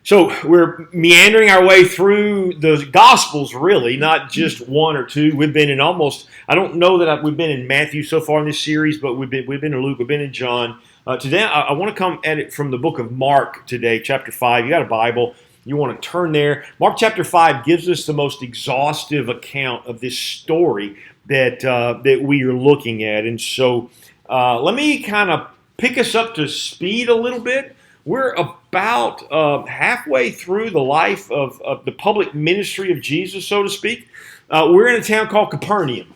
So we're meandering our way through the Gospels, really, not just one or two. We've been in almost, I don't know that we've been in Matthew so far in this series, but we've been in Luke, we've been in John. Today, I want to come at it from the book of Mark today, chapter 5. You got a Bible, you want to turn there. Mark chapter 5 gives us the most exhaustive account of this story that we are looking at. And so let me kind of pick us up to speed a little bit. We're about halfway through the life of the public ministry of Jesus, so to speak. We're in a town called Capernaum.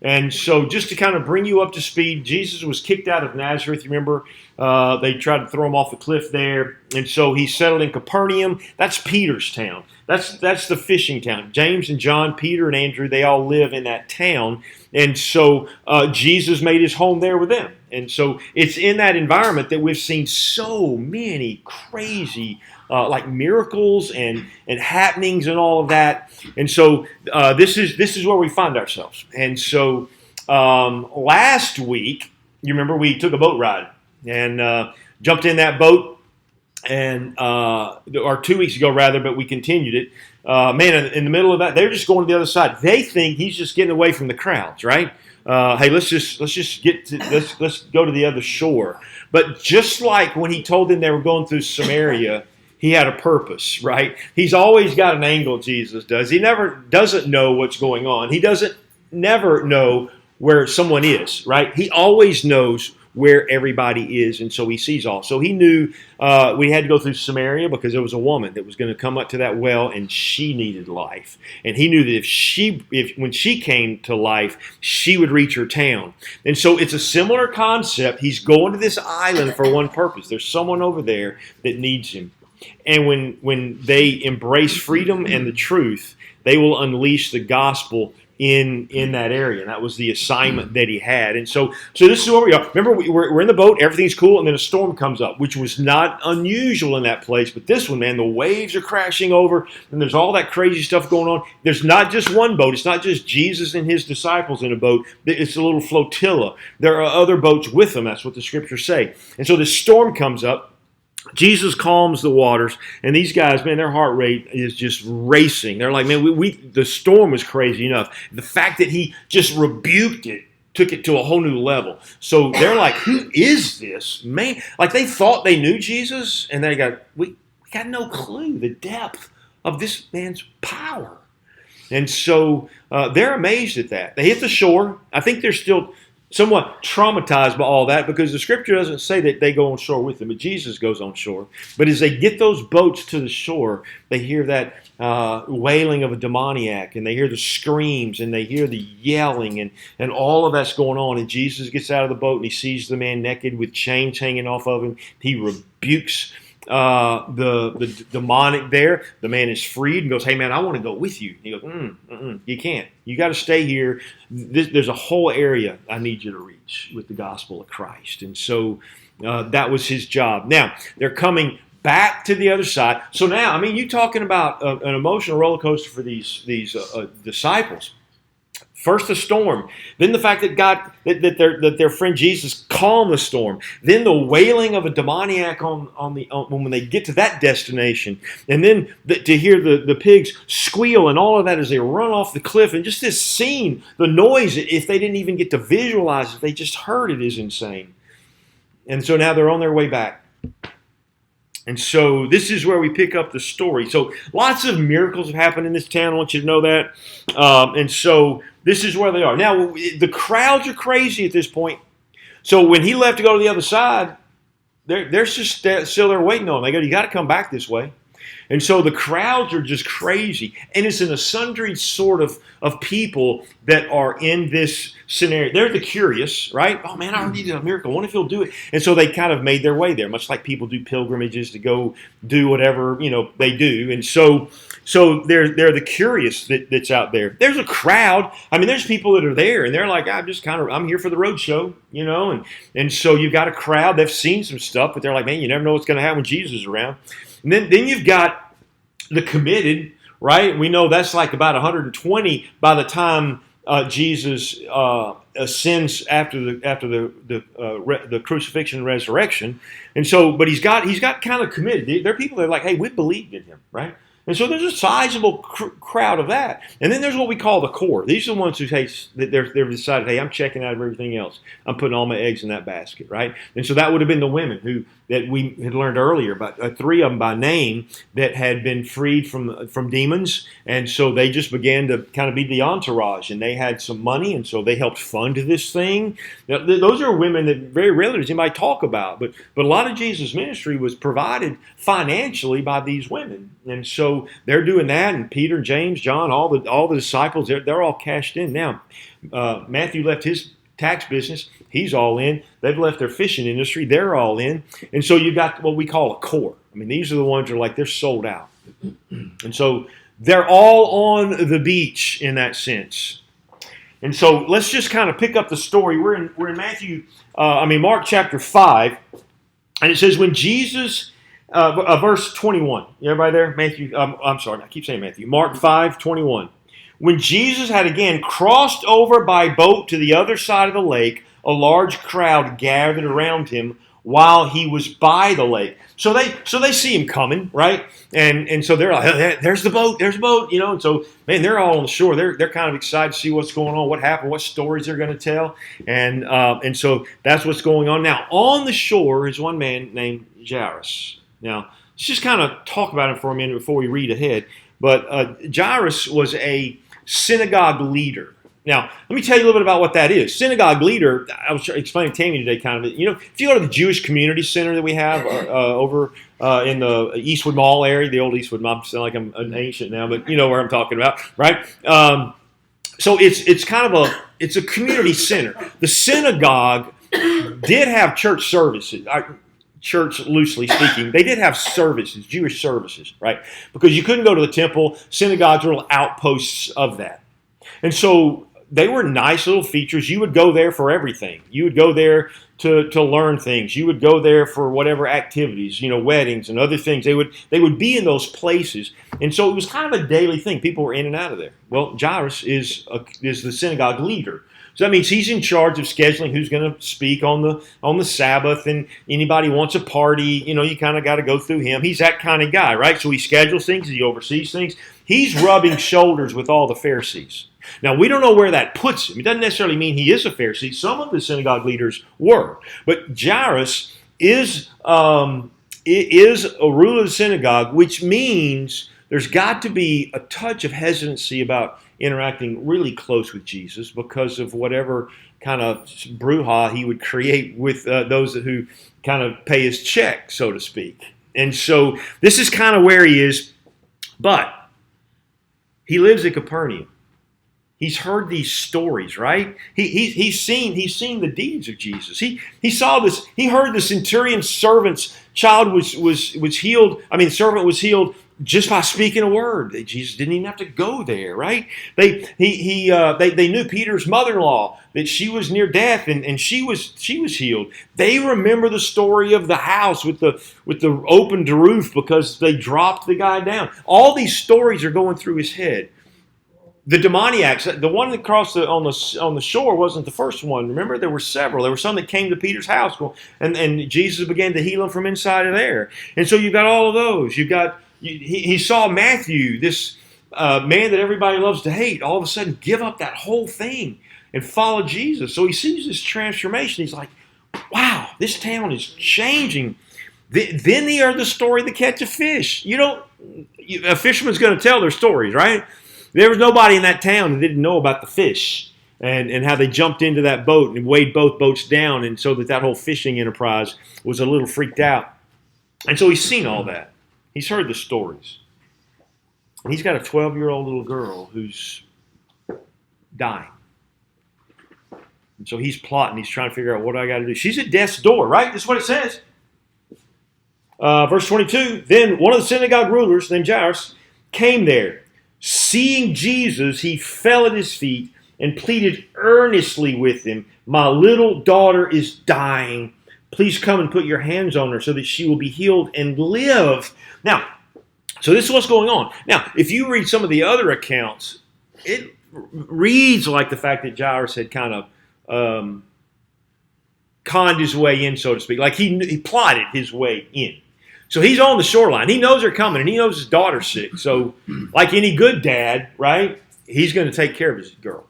And so just to kind of bring you up to speed, Jesus was kicked out of Nazareth. Remember, they tried to throw him off the cliff there. And so he settled in Capernaum. That's Peter's town. That's the fishing town. James and John, Peter and Andrew, they all live in that town. And so Jesus made his home there with them. And so it's in that environment that we've seen so many crazy like miracles and happenings and all of that. And so this is where we find ourselves. And so last week, you remember we took a boat ride and jumped in that boat. And or 2 weeks ago rather, but we continued it. Man, in the middle of that, they're just going to the other side. They think he's just getting away from the crowds, right? Hey, let's go to the other shore. But just like when he told them they were going through Samaria, he had a purpose, right? He's always got an angle, Jesus does. He never doesn't know what's going on. He doesn't never know where someone is, right? He always knows where everybody is, and so he sees all. So he knew we had to go through Samaria because there was a woman that was going to come up to that well, and she needed life. And he knew that if when she came to life, she would reach her town. And so it's a similar concept. He's going to this island for one purpose. There's someone over there that needs him. And when they embrace freedom and the truth, they will unleash the gospel in that area. And that was the assignment that he had. And so this is where we are. Remember, we're in the boat, everything's cool, and then a storm comes up, which was not unusual in that place. But this one, man, the waves are crashing over, and there's all that crazy stuff going on. There's not just one boat. It's not just Jesus and his disciples in a boat. It's a little flotilla. There are other boats with them. That's what the scriptures say. And so the storm comes up. Jesus calms the waters, and these guys, man, their heart rate is just racing. They're like, man, the storm was crazy enough. The fact that he just rebuked it took it to a whole new level. So they're like, who is this man? Like they thought they knew Jesus, and we got no clue the depth of this man's power. And so they're amazed at that. They hit the shore. I think they're still somewhat traumatized by all that because the scripture doesn't say that they go on shore with them, but Jesus goes on shore. But as they get those boats to the shore, they hear that wailing of a demoniac, and they hear the screams, and they hear the yelling, and all of that's going on. And Jesus gets out of the boat, and he sees the man naked with chains hanging off of him. He rebukes the demonic there. The man is freed and goes, hey man, I want to go with you. He goes, you can't. You got to stay here. There's a whole area I need you to reach with the gospel of Christ. And so that was his job. Now, they're coming back to the other side. So now, I mean, you're talking about an emotional roller coaster for these disciples. First the storm, then the fact that their friend Jesus calmed the storm, then the wailing of a demoniac when they get to that destination, and then to hear the pigs squeal and all of that as they run off the cliff, and just this scene, the noise, if they didn't even get to visualize it, they just heard it, is insane. And so now they're on their way back. And so this is where we pick up the story. So lots of miracles have happened in this town. I want you to know that. And so this is where they are. Now, the crowds are crazy at this point. So when he left to go to the other side, they're just still there waiting on him. They go, you got to come back this way. And so the crowds are just crazy. And it's in a sundry sort of people that are in this scenario. They're the curious, right? Oh, man, I already did a miracle. I wonder if he'll do it. And so they kind of made their way there, much like people do pilgrimages to go do whatever, they do. And so they're the curious that's out there. There's a crowd. I mean, there's people that are there, and they're like, I'm here for the road show, And so you've got a crowd. They've seen some stuff, but they're like, man, you never know what's going to happen when Jesus is around. And then you've got the committed, right? We know that's like about 120 by the time Jesus ascends after the crucifixion and resurrection, and so but he's got kind of committed. There are people that are like, hey, we believed in him, right? And so there's a sizable crowd of that, and then there's what we call the core. These are the ones who hey, they've decided, hey, I'm checking out of everything else. I'm putting all my eggs in that basket, right? And so that would have been the women that we had learned earlier about, 3 of them by name that had been freed from demons, and so they just began to kind of be the entourage, and they had some money, and so they helped fund this thing. Now, those are women that very rarely does anybody talk about, but a lot of Jesus' ministry was provided financially by these women, and so they're doing that, and Peter, James, John, all the disciples, they're all cashed in now. Matthew left his tax business. He's all in. They've left their fishing industry. They're all in. And so you got what we call a core. I mean, these are the ones that are like they're sold out. And so they're all on the beach in that sense. And so let's just kind of pick up the story. We're in Mark chapter 5, and it says when Jesus, verse 21. Everybody there? Matthew. I'm sorry, I keep saying Matthew. Mark 5:21. When Jesus had again crossed over by boat to the other side of the lake, a large crowd gathered around him while he was by the lake. So they see him coming, right? And so they're like, hey, there's the boat, you know. And so, man, they're all on the shore. They're kind of excited to see what's going on, what happened, what stories they're going to tell. And so that's what's going on. Now, on the shore is one man named Jairus. Now, let's just kind of talk about him for a minute before we read ahead. But Jairus was a synagogue leader. Now, let me tell you a little bit about what that is. Synagogue leader, I was explaining to Tammy today kind of, you know, if you go to the Jewish Community Center that we have over in the Eastwood Mall area, the old Eastwood Mall, I sound like I'm an ancient now, but you know where I'm talking about, right? So it's kind of it's a community center. The synagogue did have church services. Church, loosely speaking, they did have services, Jewish services, right? Because you couldn't go to the temple. Synagogues were little outposts of that. And so they were nice little features. You would go there for everything. You would go there to learn things. You would go there for whatever activities, you know, weddings and other things. They would be in those places. And so it was kind of a daily thing. People were in and out of there. Well, Jairus is the synagogue leader. So that means he's in charge of scheduling who's going to speak on the Sabbath, and anybody wants a party, you know, you kind of got to go through him. He's that kind of guy, right? So he schedules things, he oversees things. He's rubbing shoulders with all the Pharisees. Now, we don't know where that puts him. It doesn't necessarily mean he is a Pharisee. Some of the synagogue leaders were. But Jairus is a ruler of the synagogue, which means there's got to be a touch of hesitancy about interacting really close with Jesus because of whatever kind of brouhaha he would create with those who kind of pay his check, so to speak. And so this is kind of where he is. But he lives at Capernaum. He's heard these stories, right? He's seen the deeds of Jesus. He saw this. He heard the centurion's servant's child was healed. I mean, the servant was healed just by speaking a word. Jesus didn't even have to go there, right? They knew Peter's mother-in-law, that she was near death and she was healed. They remember the story of the house with the opened roof because they dropped the guy down. All these stories are going through his head. The demoniacs, the one that crossed on the shore wasn't the first one. Remember, there were several. There were some that came to Peter's house, and Jesus began to heal them from inside of there. And so you've got all of those. He saw Matthew, this man that everybody loves to hate, all of a sudden give up that whole thing and follow Jesus. So he sees this transformation. He's like, wow, this town is changing. Then he heard the story of the catch of fish. A fisherman's going to tell their stories, right? There was nobody in that town that didn't know about the fish and how they jumped into that boat and weighed both boats down, and so that whole fishing enterprise was a little freaked out. And so he's seen all that. He's heard the stories. And he's got a 12-year-old little girl who's dying. And so he's plotting. He's trying to figure out what I got to do. She's at death's door, right? That's what it says. Verse 22, then one of the synagogue rulers named Jairus came there. Seeing Jesus, he fell at his feet and pleaded earnestly with him, my little daughter is dying. Please come and put your hands on her so that she will be healed and live. Now, so this is what's going on. Now, if you read some of the other accounts, it reads like the fact that Jairus had kind of conned his way in, so to speak. Like he plotted his way in. So he's on the shoreline. He knows they're coming, and he knows his daughter's sick. So, like any good dad, right, he's going to take care of his girl.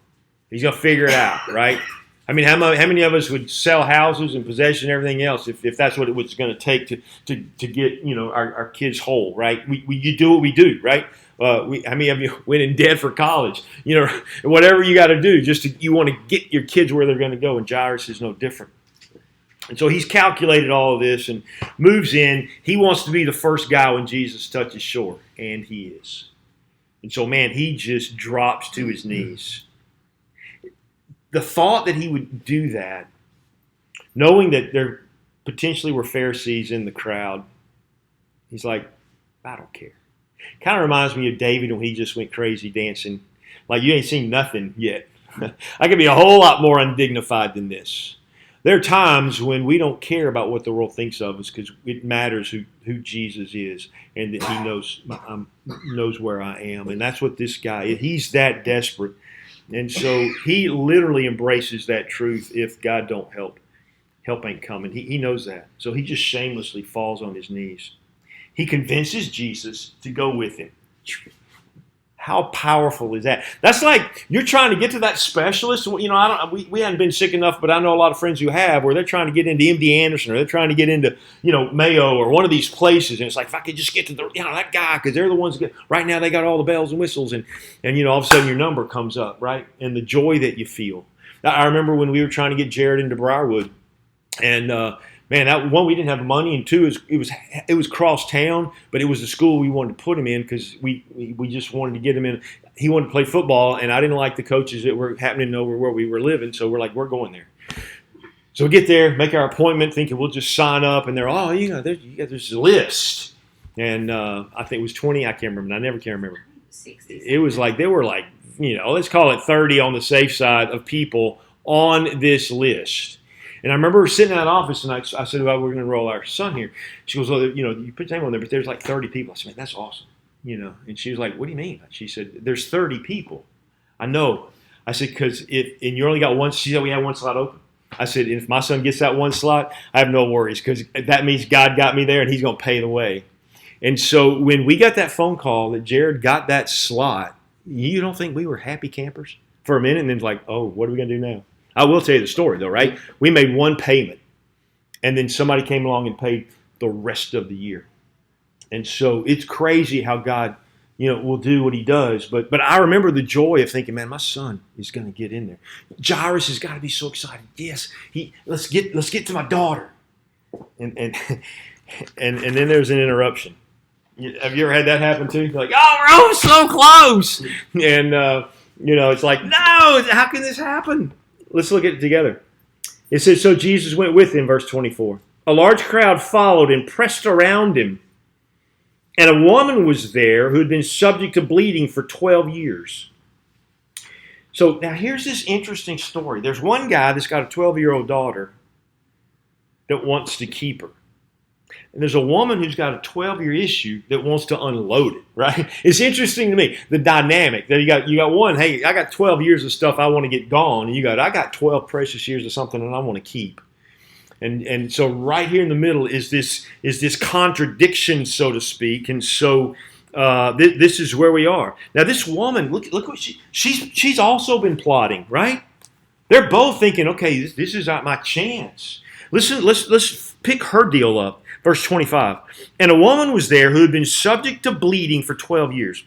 He's going to figure it out, right? I mean, how many of us would sell houses and possession and everything else if that's what it was going to take to get, you know, our kids whole, right? You do what we do, right? How many of you went in debt for college? You know, whatever you got to do, you want to get your kids where they're going to go, and Jairus is no different. And so he's calculated all of this and moves in. He wants to be the first guy when Jesus touches shore, and he is. And so, man, he just drops to his knees. The thought that he would do that, knowing that there potentially were Pharisees in the crowd, he's like, I don't care. Kind of reminds me of David when he just went crazy dancing. Like, you ain't seen nothing yet. I could be a whole lot more undignified than this. There are times when we don't care about what the world thinks of us because it matters who Jesus is and that he knows where I am. And that's what this guy is. He's that desperate. And so he literally embraces that truth. If God don't help ain't coming. He knows that. So he just shamelessly falls on his knees. He convinces Jesus to go with him. How powerful is that? That's like you're trying to get to that specialist. You know, we hadn't been sick enough, but I know a lot of friends who have, where they're trying to get into MD Anderson or they're trying to get into, you know, Mayo or one of these places, and it's like, if I could just get to the, you know, that guy, because they're the ones that right now they got all the bells and whistles, and you know, all of a sudden your number comes up, right? And the joy that you feel. I remember when we were trying to get Jared into Briarwood, and man, that one, we didn't have the money, and two, it was cross town, but it was the school we wanted to put him in because we just wanted to get him in. He wanted to play football, and I didn't like the coaches that were happening over where we were living, so we're like, we're going there. So we get there, make our appointment, thinking we'll just sign up, and they're, oh, you know, there's a list, and I think it was 20. I can't remember. I never can remember. 60. It was like they were like, you know, let's call it 30 on the safe side of people on this list. And I remember sitting in that office, and I said, well, we're going to enroll our son here. She goes, well, you know, you put your name on there, but there's like 30 people. I said, man, that's awesome. You know, and she was like, what do you mean? She said, there's 30 people. I know. I said, because and you only got one. She said, we have one slot open. I said, if my son gets that one slot, I have no worries, because that means God got me there, and he's going to pay the way. And so when we got that phone call that Jared got that slot, you don't think we were happy campers for a minute? And then like, oh, what are we going to do now? I will tell you the story, though, right? We made one payment, and then somebody came along and paid the rest of the year. And so it's crazy how God, you know, will do what he does. But I remember the joy of thinking, man, my son is going to get in there. Jairus has got to be so excited. Yes, let's get to my daughter. And then there's an interruption. Have you ever had that happen too? You're like, oh, we're so close. And, you know, it's like, no, how can this happen? Let's look at it together. It says, so Jesus went with him, verse 24. A large crowd followed and pressed around him. And a woman was there who had been subject to bleeding for 12 years. So now here's this interesting story. There's one guy that's got a 12-year-old daughter that wants to keep her. And there's a woman who's got a 12-year issue that wants to unload it, right? It's interesting to me, the dynamic. That you got one, hey, I got 12 years of stuff I want to get gone. And I got 12 precious years of something that I want to keep. And so right here in the middle is this contradiction, so to speak. And so this is where we are. Now this woman, look what she's also been plotting, right? They're both thinking, okay, this is my chance. Listen, let's pick her deal up. Verse 25. And a woman was there who had been subject to bleeding for 12 years.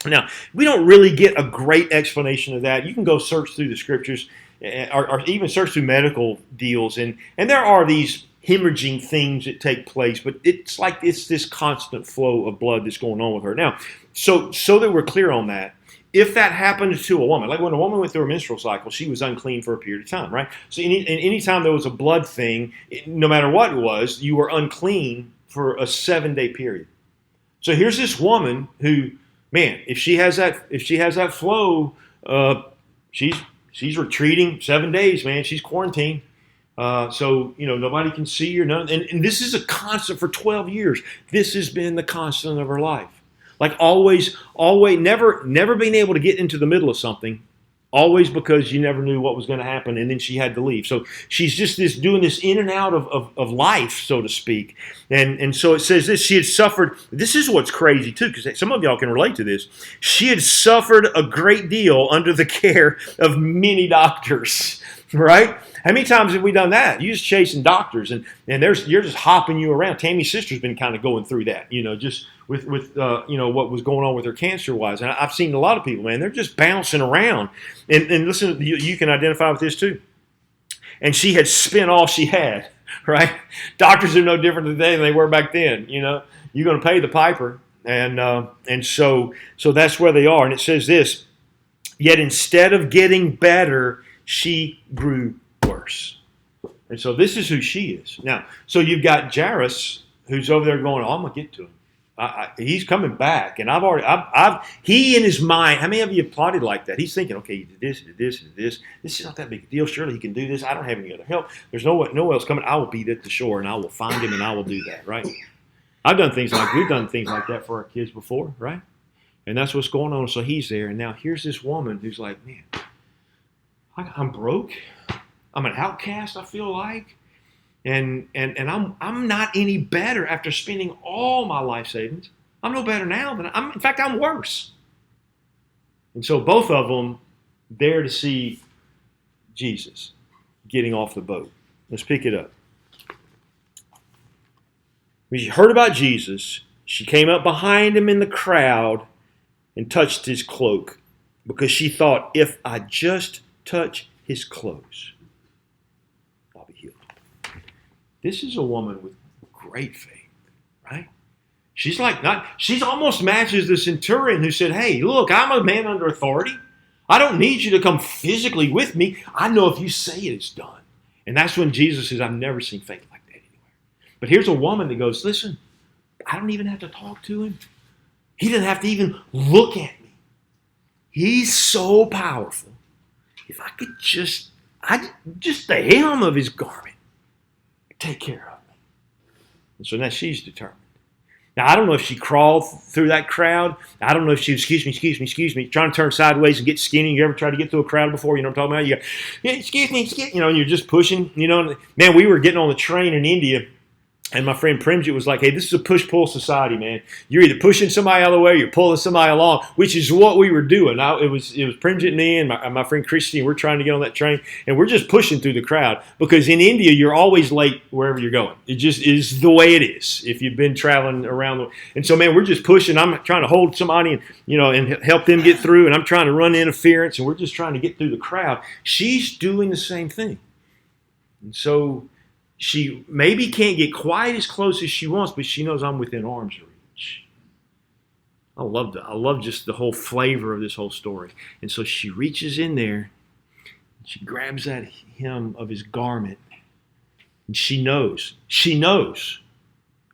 Now, we don't really get a great explanation of that. You can go search through the scriptures or even search through medical deals. And there are these hemorrhaging things that take place, but it's like it's this constant flow of blood that's going on with her. Now, so that we're clear on that, if that happened to a woman, like when a woman went through a menstrual cycle, she was unclean for a period of time, right? So any time there was a blood thing, no matter what it was, you were unclean for a 7-day period. So here's this woman who, man, if she has that flow, she's retreating 7 days, man. She's quarantined. So, you know, nobody can see her. And this is a constant for 12 years. This has been the constant of her life. Like always, never being able to get into the middle of something always because you never knew what was going to happen, and then she had to leave. So she's just doing this in and out of life, so to speak. And so it says this, she had suffered, this is what's crazy too, because some of y'all can relate to this. She had suffered a great deal under the care of many doctors, right? How many times have we done that? You're just chasing doctors, and you're just hopping you around. Tammy's sister's been kind of going through that, just with what was going on with her cancer-wise. And I've seen a lot of people, man, they're just bouncing around. And listen, you can identify with this too. And she had spent all she had, right? Doctors are no different today than they were back then, You're going to pay the piper. And so that's where they are. And it says this, yet instead of getting better, she grew worse. And so this is who she is. Now, so you've got Jairus, who's over there going, I'm going to get to him. He's coming back. And he in his mind, how many of you plotted like that? He's thinking, okay, he did this, he did this, he did this. This is not that big a deal. Surely he can do this. I don't have any other help. There's no one else coming. I will be at the shore and I will find him and I will do that, right? We've done things like that for our kids before, right? And that's what's going on. So he's there. And now here's this woman who's like, man, I'm broke. I'm an outcast, I feel like. And I'm not any better after spending all my life savings. I'm no better now than in fact, I'm worse. And so both of them there to see Jesus getting off the boat. Let's pick it up. When she heard about Jesus, she came up behind him in the crowd and touched his cloak because she thought, if I just touch his clothes, I'll be healed. This is a woman with great faith, right? She's almost matches the centurion who said, hey, look, I'm a man under authority. I don't need you to come physically with me. I know if you say it, it's done. And that's when Jesus says, I've never seen faith like that anywhere. But here's a woman that goes, listen, I don't even have to talk to him. He doesn't have to even look at me. He's so powerful. If I could just the hem of his garment, take care of me. And so now she's determined. Now, I don't know if she crawled through that crowd. I don't know if she was, excuse me, trying to turn sideways and get skinny. You ever try to get through a crowd before? You know what I'm talking about? You go, yeah, excuse me, and you're just pushing, Man, we were getting on the train in India, and my friend Premjit was like, hey, this is a push-pull society, man. You're either pushing somebody out of the way or you're pulling somebody along, which is what we were doing. It was Premjit and me and my friend Christy, we're trying to get on that train, and we're just pushing through the crowd because in India, you're always late wherever you're going. It just is the way it is if you've been traveling around. And so, man, we're just pushing. I'm trying to hold somebody and help them get through, and I'm trying to run interference, and we're just trying to get through the crowd. She's doing the same thing. And so she maybe can't get quite as close as she wants, but she knows I'm within arm's reach. I love just the whole flavor of this whole story. And so she reaches in there, and she grabs that hem of his garment, and she knows. She knows.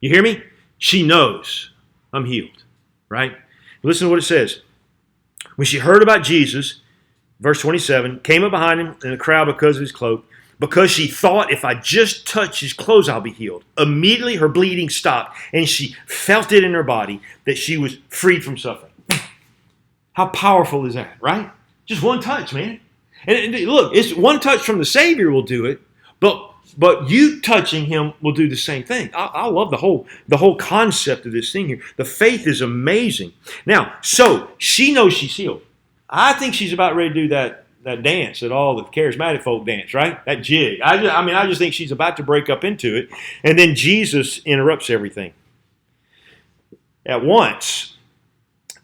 You hear me? She knows I'm healed, right? Listen to what it says. When she heard about Jesus, verse 27, came up behind him in the crowd because of his cloak, because she thought, if I just touch his clothes, I'll be healed. Immediately her bleeding stopped, and she felt it in her body that she was freed from suffering. How powerful is that, right? Just one touch, man. And look, it's one touch from the Savior will do it, but you touching him will do the same thing. I love the whole concept of this thing here. The faith is amazing. Now, so she knows she's healed. I think she's about ready to do that dance that all the charismatic folk dance, right? That jig. I just think she's about to break up into it. And then Jesus interrupts everything. At once,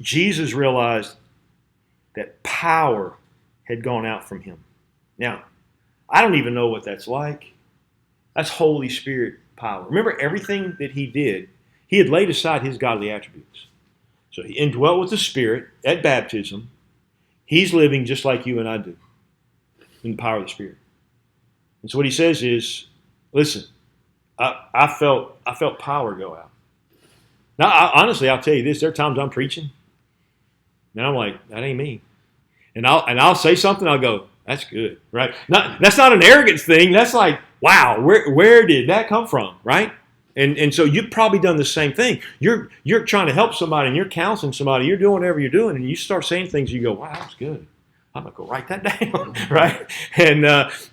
Jesus realized that power had gone out from him. Now, I don't even know what that's like. That's Holy Spirit power. Remember everything that he did, he had laid aside his godly attributes. So he indwelt with the Spirit at baptism. He's living just like you and I do in the power of the Spirit. And so what he says is, listen, I felt power go out. Now, honestly, I'll tell you this. There are times I'm preaching, and I'm like, that ain't me. And I'll say something, I'll go, that's good, right? That's not an arrogance thing. That's like, wow, where did that come from, right? And so you've probably done the same thing. You're trying to help somebody and you're counseling somebody. You're doing whatever you're doing, and you start saying things. You go, wow, that's good. I'm gonna go write that down, right? And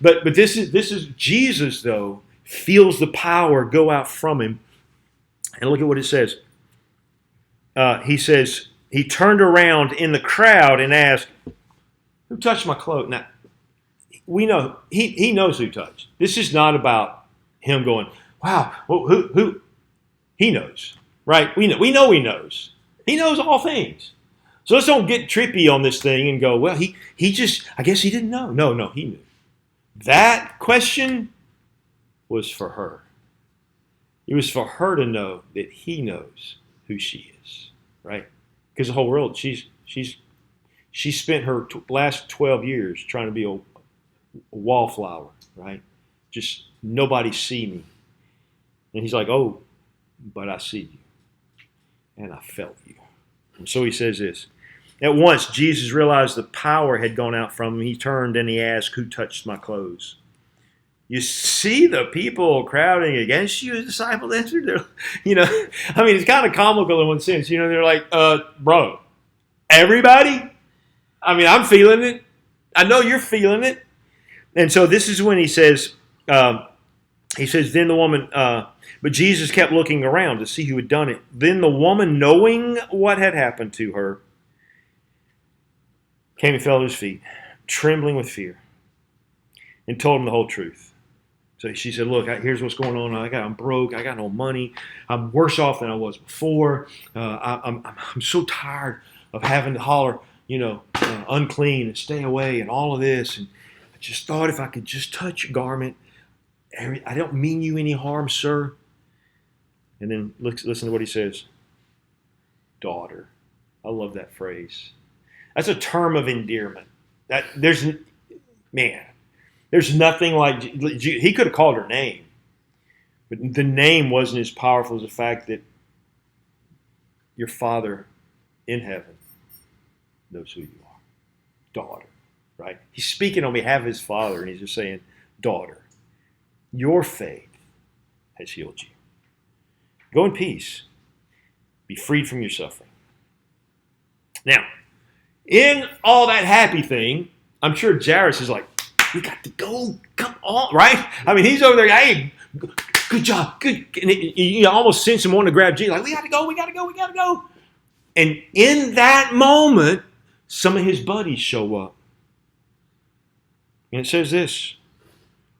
but this is Jesus though feels the power go out from him, and look at what it says. He says he turned around in the crowd and asked, "Who touched my cloak?" Now we know he knows who touched. This is not about him going, "Wow, well, who?" He knows, right? We know he knows. He knows all things. So let's don't get trippy on this thing and go, well, he just, I guess he didn't know. No, he knew. That question was for her. It was for her to know that he knows who she is, right? Because the whole world, she spent her last 12 years trying to be a wallflower, right? Just nobody see me. And he's like, oh, but I see you. And I felt you. And so he says this. At once, Jesus realized the power had gone out from him. He turned and he asked, who touched my clothes? You see the people crowding against you, his disciples answered. It's kind of comical in one sense. They're like, bro, everybody? I'm feeling it. I know you're feeling it. And so this is when he says, then the woman, but Jesus kept looking around to see who had done it. Then the woman, knowing what had happened to her, came and fell at his feet, trembling with fear, and told him the whole truth. So she said, look, here's what's going on. I'm broke. I got no money. I'm worse off than I was before. I'm so tired of having to holler, unclean and stay away and all of this. And I just thought if I could just touch your garment, I don't mean you any harm, sir. And then listen to what he says. Daughter. I love that phrase. That's a term of endearment. There's nothing like, he could have called her name, but the name wasn't as powerful as the fact that your Father in heaven knows who you are. Daughter, right? He's speaking on behalf of his Father, and he's just saying, daughter, your faith has healed you. Go in peace. Be freed from your suffering. Now, in all that happy thing, I'm sure Jairus is like, we got to go. Come on, right? He's over there. Hey, good job. Good. And you almost sense him wanting to grab Jesus. Like, we got to go. And in that moment, some of his buddies show up. And it says this.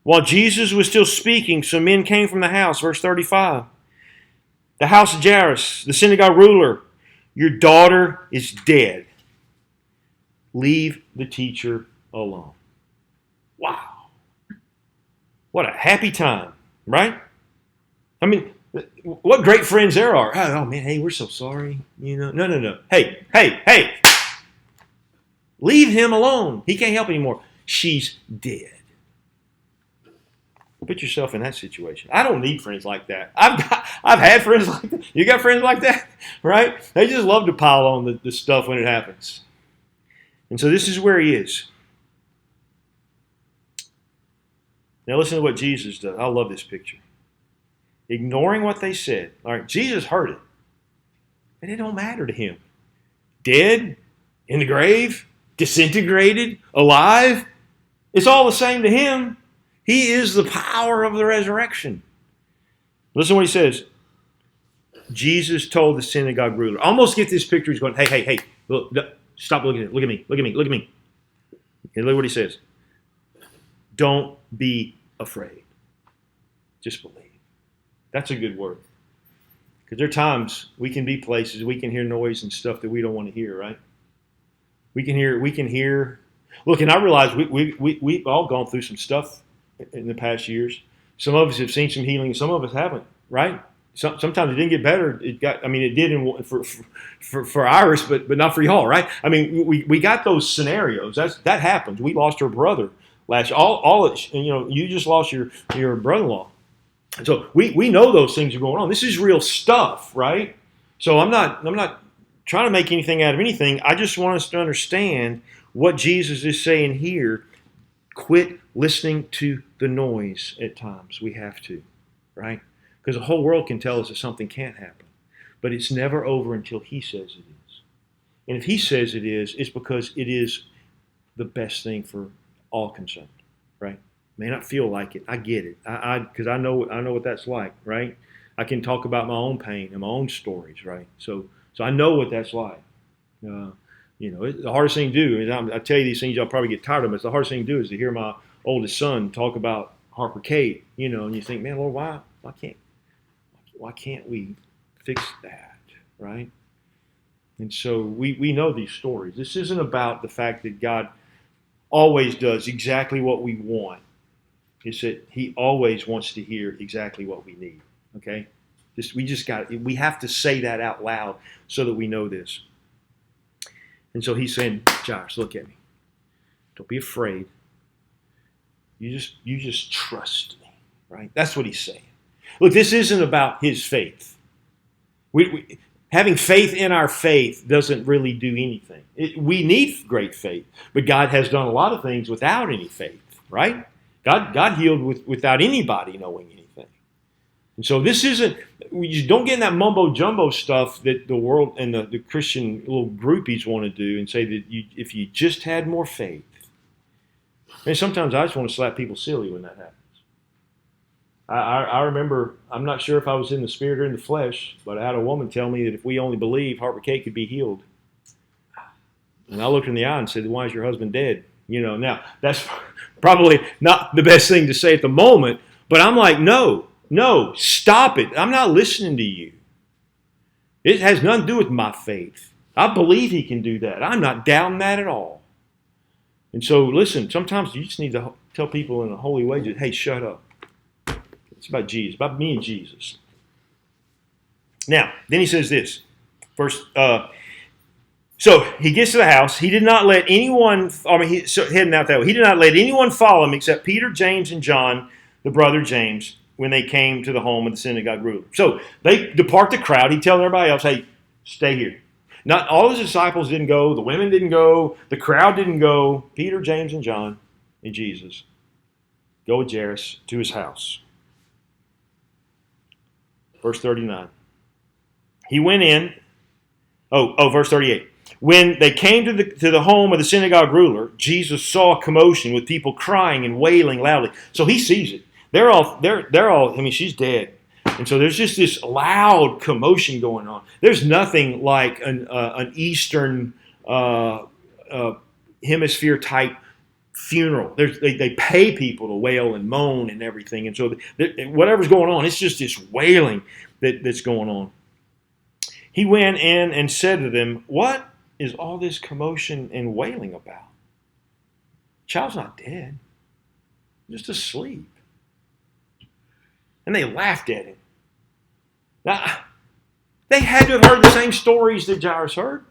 While Jesus was still speaking, some men came from the house. Verse 35. The house of Jairus, the synagogue ruler. Your daughter is dead. Leave the teacher alone. Wow. What a happy time, right? What great friends there are. Oh man, hey, we're so sorry. No. Hey. Leave him alone. He can't help anymore. She's dead. Put yourself in that situation. I don't need friends like that. I've had friends like that. You got friends like that, right? They just love to pile on the stuff when it happens. And so this is where he is. Now listen to what Jesus does. I love this picture. Ignoring what they said. All right, Jesus heard it. And it don't matter to him. Dead, in the grave, disintegrated, alive. It's all the same to him. He is the power of the resurrection. Listen to what he says. Jesus told the synagogue ruler. Almost get this picture. He's going, hey, look, stop looking at it. Look at me. And look what he says. Don't be afraid. Just believe. That's a good word. Because there are times we can be places, we can hear noise and stuff that we don't want to hear, right? We can hear. Look, and I realize we've all gone through some stuff in the past years. Some of us have seen some healing, some of us haven't, right? Sometimes it didn't get better. It did for Iris, but not for y'all, right? We got those scenarios. That happens. We lost our brother last year. You just lost your brother-in-law. So we know those things are going on. This is real stuff, right? So I'm not trying to make anything out of anything. I just want us to understand what Jesus is saying here. Quit listening to the noise at times. We have to, right? Because the whole world can tell us that something can't happen. But it's never over until he says it is. And if he says it is, it's because it is the best thing for all concerned, right? May not feel like it. I get it. Because I know what that's like, right? I can talk about my own pain and my own stories, right? So I know what that's like. Uh, the hardest thing to do is I tell you these things, y'all probably get tired of them. It's the hardest thing to do is to hear my oldest son talk about Harper Cade, and you think, man, Lord, why can't we fix that, right? And so we know these stories. This isn't about the fact that God always does exactly what we want. It's that He always wants to hear exactly what we need. Okay, we have to say that out loud so that we know this. And so He's saying, Josh, look at me. Don't be afraid. You just trust me, right? That's what He's saying. Look, this isn't about His faith. Having faith in our faith doesn't really do anything. We need great faith, but God has done a lot of things without any faith, right? God healed without anybody knowing anything. And so this isn't, we just don't get in that mumbo jumbo stuff that the world and the Christian little groupies want to do and say that if you just had more faith. And sometimes I just want to slap people silly when that happens. I remember, I'm not sure if I was in the spirit or in the flesh, but I had a woman tell me that if we only believed, Harper Cade could be healed. And I looked in the eye and said, why is your husband dead? Now that's probably not the best thing to say at the moment, but I'm like, no, stop it. I'm not listening to you. It has nothing to do with my faith. I believe He can do that. I'm not doubting that at all. And so, listen, sometimes you just need to tell people in a holy way, hey, shut up. It's about Jesus, about me and Jesus. Now, then he says this. So he gets to the house. He did not let anyone, heading out that way, he did not let anyone follow him except Peter, James, and John, the brother James, when they came to the home of the synagogue ruler. So they depart the crowd. He tells everybody else, hey, stay here. Not all his disciples didn't go. The women didn't go. The crowd didn't go. Peter, James, and John, and Jesus go with Jairus to his house. Verse 39. He went in. Verse 38. When they came to the home of the synagogue ruler, Jesus saw a commotion with people crying and wailing loudly. So he sees it. They're all. She's dead, and so there's just this loud commotion going on. There's nothing like an Eastern hemisphere type funeral. They pay people to wail and moan and everything, and so whatever's going on, it's just this wailing that's going on. He went in and said to them, "What is all this commotion and wailing about? The child's not dead, just asleep." And they laughed at him. Now, they had to have heard the same stories that Jairus heard.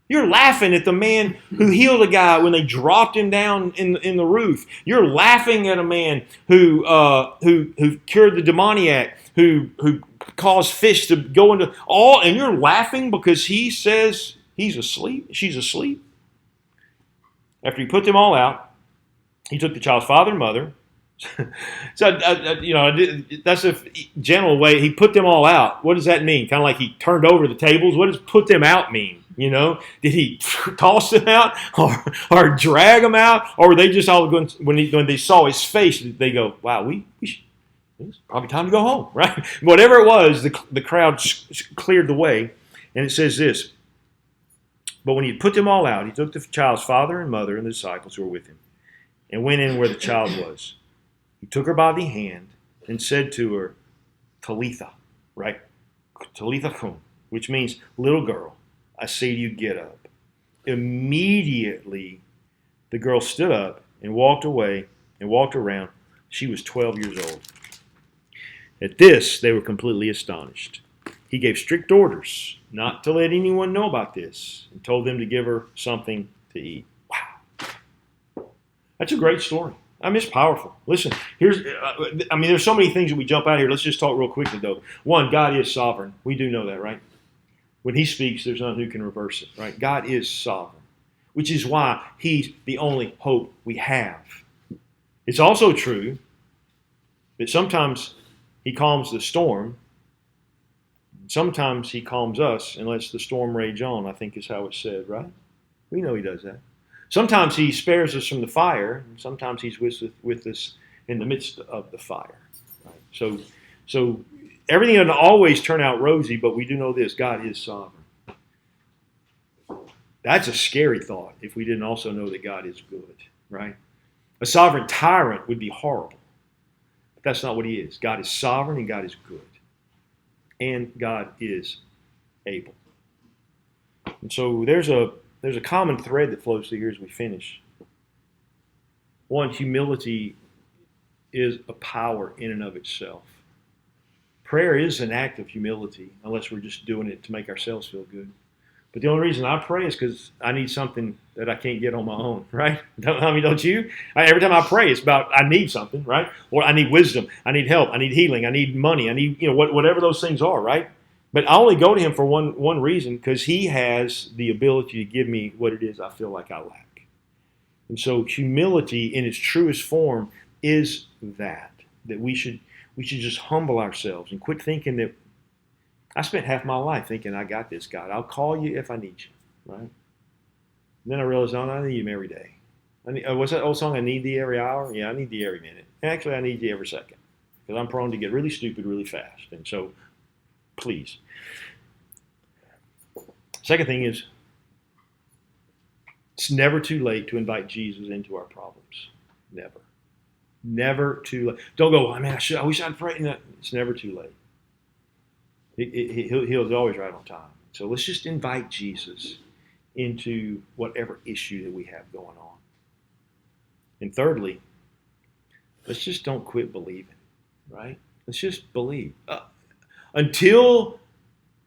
You're laughing at the man who healed a guy when they dropped him down in the roof. You're laughing at a man who cured the demoniac, who caused fish to go into all, and you're laughing because he says he's asleep, she's asleep. After he put them all out, he took the child's father and mother. So that's a general way. He put them all out. What does that mean? Kind of like he turned over the tables. What does put them out mean? Did he toss them out or drag them out, or were they just all going? When they saw his face, they go, "Wow, it's probably time to go home," right? Whatever it was, the crowd cleared the way, and it says this. But when he had put them all out, he took the child's father and mother and the disciples who were with him, and went in where the child was. He took her by the hand and said to her, Talitha, right? Talitha cum, which means, little girl, I say to you, get up. Immediately, the girl stood up and walked away and walked around. She was 12 years old. At this, they were completely astonished. He gave strict orders not to let anyone know about this and told them to give her something to eat. Wow. That's a great story. It's powerful. Listen, there's so many things that we jump out here. Let's just talk real quickly, though. One, God is sovereign. We do know that, right? When He speaks, there's none who can reverse it, right? God is sovereign, which is why He's the only hope we have. It's also true that sometimes He calms the storm. Sometimes He calms us and lets the storm rage on, I think is how it's said, right? We know He does that. Sometimes he spares us from the fire, and sometimes he's with us in the midst of the fire. Right? So everything doesn't always turn out rosy, but we do know this: God is sovereign. That's a scary thought if we didn't also know that God is good, right? A sovereign tyrant would be horrible. But that's not what he is. God is sovereign and God is good. And God is able. And so there's a common thread that flows through here as we finish. One, humility is a power in and of itself. Prayer is an act of humility, unless we're just doing it to make ourselves feel good. But the only reason I pray is because I need something that I can't get on my own, right? Don't you? Every time I pray, it's about I need something, right? Or I need wisdom, I need help, I need healing, I need money, I need whatever those things are, right? But I only go to him for one reason, because he has the ability to give me what it is I feel like I lack. And so humility in its truest form is that we should just humble ourselves and quit thinking that I spent half my life thinking, I got this, God. I'll call you if I need you, right? And then I realized, no, I need him every day. What's that old song? I need thee every hour? Yeah, I need thee every minute. Actually, I need thee every second, because I'm prone to get really stupid really fast. And so, please. Second thing is, it's never too late to invite Jesus into our problems. Never. Never too late. Don't go, I wish I'd prayed that. It's never too late. He's always right on time. So let's just invite Jesus into whatever issue that we have going on. And thirdly, let's just don't quit believing, right? Let's just believe. Until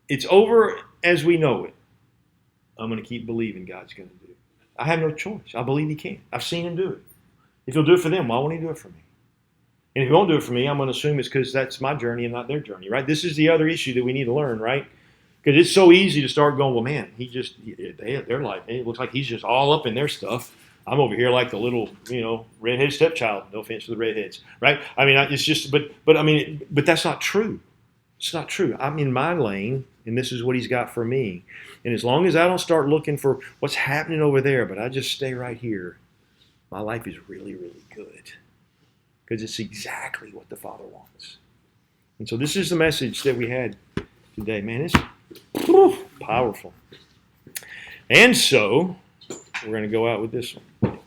it's over as we know it, I'm going to keep believing God's going to do it. I have no choice. I believe he can. I've seen him do it. If he'll do it for them, why won't he do it for me? And if he won't do it for me, I'm going to assume it's because that's my journey and not their journey, right? This is the other issue that we need to learn, right? Because it's so easy to start going, well, man, they're like, it looks like he's just all up in their stuff. I'm over here like the little, redhead stepchild. No offense to the redheads, right? I mean, it's just, but that's not true. It's not true. I'm in my lane, and this is what he's got for me. And as long as I don't start looking for what's happening over there, but I just stay right here, my life is really, really good. Because it's exactly what the Father wants. And so this is the message that we had today. Man, it's powerful. And so we're going to go out with this one.